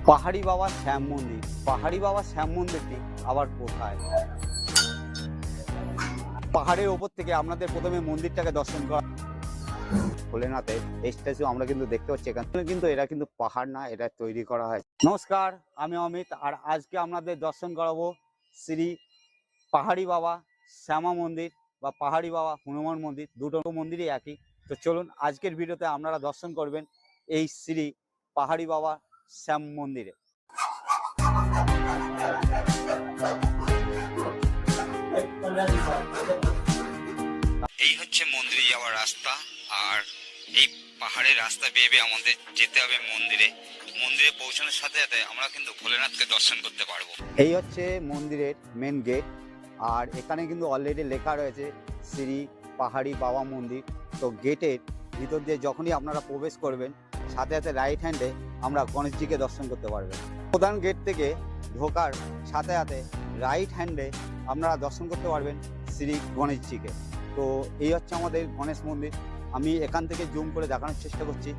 পাহাড়ি বাবা শ্যাম মন্দির। পাহাড়ি বাবা শ্যাম মন্দিরটি আবার কোথায়? পাহাড়ের ওপর থেকে আপনাদের প্রথমে মন্দিরটাকে দর্শন করা ভোলেনাথের এই স্ট্যাচু আমরা কিন্তু দেখতে পাচ্ছি এখানে, কিন্তু এরা কিন্তু পাহাড় না, এটা তৈরি করা হয়। নমস্কার, আমি অমিত, আর আজকে আপনাদের দর্শন করাবো শ্রী পাহাড়ি বাবা শ্যামা মন্দির বা পাহাড়ি বাবা হনুমান মন্দির। দুটো মন্দিরই একই। তো চলুন আজকের ভিডিওতে আপনারা দর্শন করবেন এই শ্রী পাহাড়ি বাবা শ্যাম মন্দিরে। এই হচ্ছে মন্দিরে যাওয়ার রাস্তা, আর এই পাহাড়ের রাস্তা বেয়ে আমাদের যেতে হবে মন্দিরে। মন্দিরে পৌঁছানোর সাথে সাথে আমরা কিন্তু ভোলেনাথকে দর্শন করতে পারবো। এই হচ্ছে মন্দিরের মেন গেট, আর এখানে কিন্তু অলরেডি লেখা রয়েছে শ্রী পাহাড়ি বাবা মন্দির। তো গেটের ভিতর দিয়ে যখনই আপনারা প্রবেশ করবেন, সাথে সাথে রাইট হ্যান্ডে আমরা গণেশজিকে দর্শন করতে পারবেন। প্রধান গেট থেকে ঢোকার সাথে সাথে রাইট হ্যান্ডে আপনারা দর্শন করতে পারবেন শ্রী গণেশজিকে। তো এই হচ্ছে আমাদের গণেশ মন্দির। আমি এখান থেকে জুম করে দেখানোর চেষ্টা করছি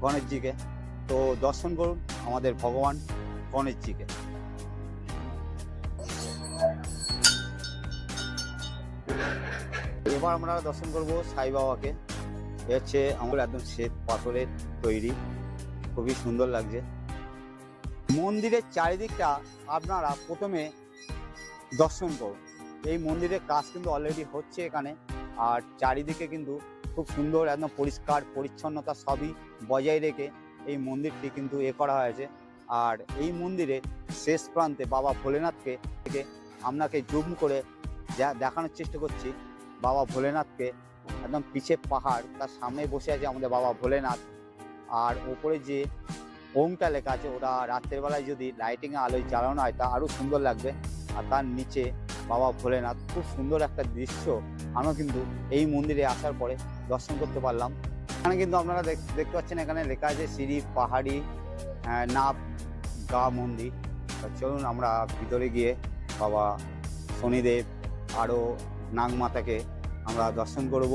গণেশজিকে। তো দর্শন করুন আমাদের ভগবান গণেশজিকে। এবার আমরা দর্শন করব সাই বাবাকে। এ হচ্ছে আমার একদম শ্বেত পাথরের তৈরি, খুবই সুন্দর লাগছে। মন্দিরের চারিদিকটা আপনারা প্রথমে দর্শন করুন। এই মন্দিরের কাজ কিন্তু অলরেডি হচ্ছে এখানে, আর চারিদিকে কিন্তু খুব সুন্দর একদম পরিষ্কার পরিচ্ছন্নতা সবই বজায় রেখে এই মন্দিরটি কিন্তু করা হয়েছে। আর এই মন্দিরের শেষ প্রান্তে বাবা ভোলেনাথকে থেকে আপনাকে জুম করে দেখানোর চেষ্টা করছি। বাবা ভোলেনাথকে একদম পিছে পাহাড়, তার সামনে বসে আছে আমাদের বাবা ভোলেনাথ। আর ওপরে যে ওমটা লেখা আছে, ওটা রাত্রের বেলায় যদি লাইটিংয়ে আলোয় জ্বালানো হয় তা আরও সুন্দর লাগবে। আর তার নিচে বাবা ভোলেনাথ, খুব সুন্দর একটা দৃশ্য আমরা কিন্তু এই মন্দিরে আসার পরে দর্শন করতে পারলাম। এখানে কিন্তু আপনারা দেখতে পাচ্ছেন, এখানে লেখা আছে শ্রী পাহাড়ি নাভ গা মন্দির। চলুন আমরা ভিতরে গিয়ে বাবা শনিদেব আরও নাগমাতাকে আমরা দর্শন করব।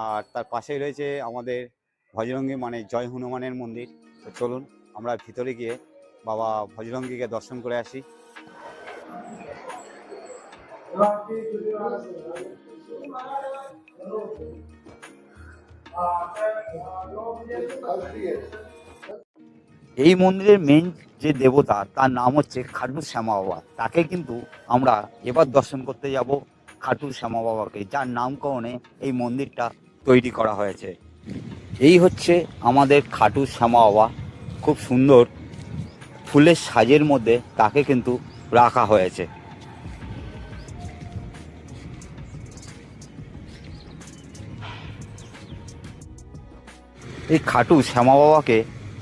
আর তার পাশেই রয়েছে আমাদের ভজরঙ্গী মানে জয় হনুমানের মন্দির। তো চলুন আমরা ভিতরে গিয়ে বাবা ভজরঙ্গীকে দর্শন করে আসি। এই মন্দিরের মেন যে দেবতা, তার নাম হচ্ছে খাটু শ্যামা বাবা। তাকে কিন্তু আমরা এবার দর্শন করতে যাব, খাটু শ্যামা বাবাকে, যার নামকরণে এই মন্দিরটা তৈরি করা হয়েছে। এই হচ্ছে আমাদের খাটু শ্যামা বাবা, খুব সুন্দর ফুলের সাজের মধ্যে তাকে কিন্তু রাখা হয়েছে। এই খাটু শ্যামা বাবাকে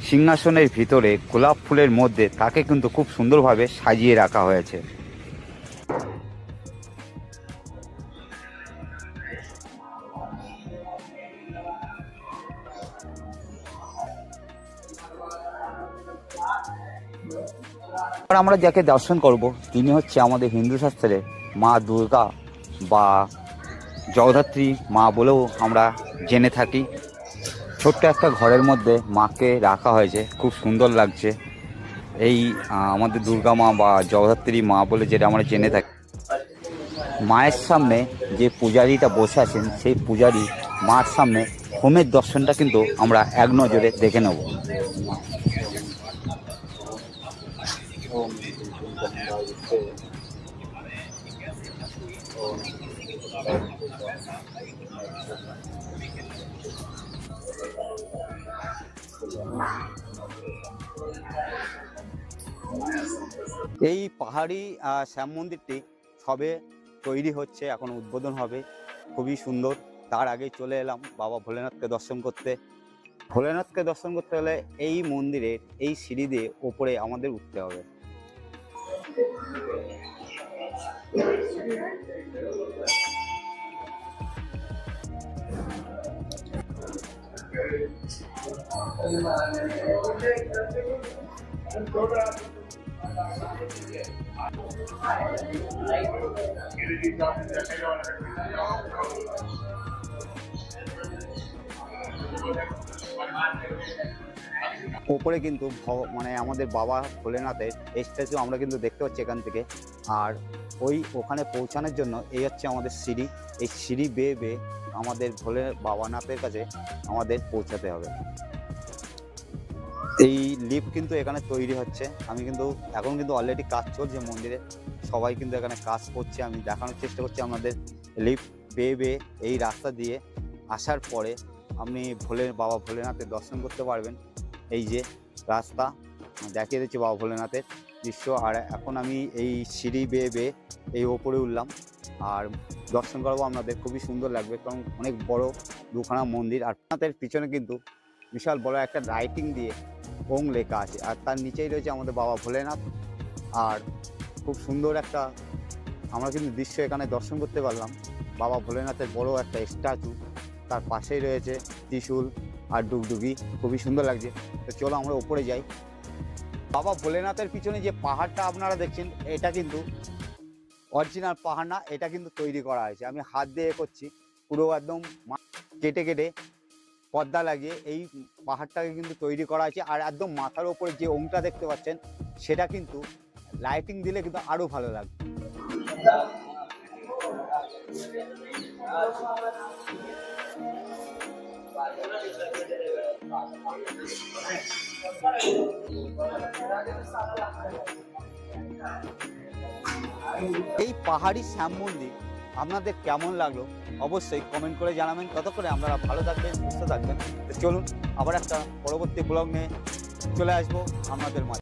সিংহাসনের ভিতরে গোলাপ ফুলের মধ্যে তাকে কিন্তু খুব সুন্দরভাবে সাজিয়ে রাখা হয়েছে। আমরা যাকে দর্শন করব তিনি হচ্ছে আমাদের হিন্দু শাস্ত্রে মা দুর্গা বা জগদ্ধাত্রী মা বলেও আমরা জেনে থাকি। ছোট্ট একটা ঘরের মধ্যে মাকে রাখা হয়েছে, খুব সুন্দর লাগছে। এই আমাদের দুর্গা মা বা জগদ্ধাত্রী মা বলে যেটা আমরা জেনে থাকি। মায়ের সামনে যে পূজারীটা বসে আছেন, সেই পূজারী মার সামনে হোমের দর্শনটা কিন্তু আমরা এক নজরে দেখে নেব। এই পাহাড়ি শ্যাম মন্দিরটি সবে তৈরি হচ্ছে, এখন উদ্বোধন হবে, খুবই সুন্দর। তার আগে চলে এলাম বাবা ভোলেনাথকে দর্শন করতে। ভোলেনাথকে দর্শন করতে হলে এই মন্দিরের এই সিঁড়ি দিয়ে ওপরে আমাদের উঠতে হবে। ওপরে কিন্তু মানে আমাদের বাবা ভোলেনাথের স্ট্যাচু আমরা কিন্তু দেখতে পাচ্ছি এখান থেকে। আর ওখানে পৌঁছানোর জন্য এই হচ্ছে আমাদের সিঁড়ি, এই সিঁড়ি বেয়ে বেয়ে আমাদের ভোলে বাবানাথের কাছে আমাদের পৌঁছাতে হবে। এই লিফট কিন্তু এখানে তৈরি হচ্ছে, আমি কিন্তু এখন কিন্তু অলরেডি কাজ চলছে মন্দিরে, সবাই কিন্তু এখানে কাজ করছে। আমি দেখানোর চেষ্টা করছি আপনাদের। লিফট বেয়ে বেয়ে এই রাস্তা দিয়ে আসার পরে আপনি বাবা ভোলেনাথের দর্শন করতে পারবেন। এই যে রাস্তা দেখিয়ে দিচ্ছি বাবা ভোলেনাথের দৃশ্য। আর এখন আমি এই সিঁড়ি বেয়ে বেয়ে এই ওপরে উঠলাম আর দর্শন করবো আপনাদের। খুবই সুন্দর লাগবে, কারণ অনেক বড় দুখানা মন্দির। আর ভোলেনাথের পিছনে কিন্তু বিশাল বড় একটা রাইটিং দিয়ে ওং লেখা আছে, আর তার নিচেই রয়েছে আমাদের বাবা ভোলেনাথ। আর খুব সুন্দর একটা আমরা কিন্তু দৃশ্য এখানে দর্শন করতে পারলাম। বাবা ভোলেনাথের বড় একটা স্ট্যাচু, তার পাশেই রয়েছে ত্রিশূল আর ডুগডুগি, খুবই সুন্দর লাগছে। তো চলো আমরা উপরে যাই। বাবা ভোলেনাথের পিছনে যে পাহাড়টা আপনারা দেখছেন, এটা কিন্তু অরিজিনাল পাহাড় না, এটা কিন্তু তৈরি করা হয়েছে। আমি হাত দিয়ে করছি, পুরো একদম কেটে কেটে পর্দা লাগিয়ে এই পাহাড়টাকে কিন্তু তৈরি করা হয়েছে। আর একদম মাথার ওপরে যে ওংটা দেখতে পাচ্ছেন, সেটা কিন্তু লাইটিং দিলে কিন্তু আরো ভালো লাগবে। এই পাহাড়ি শ্যাম মন্দির আপনাদের কেমন লাগলো অবশ্যই কমেন্ট করে জানাবেন। ততক্ষণে আপনারা ভালো থাকবেন, সুস্থ থাকবেন। তো চলুন আবার একটা পরবর্তী ব্লগ নিয়ে চলে আসবো আপনাদের মাঝে।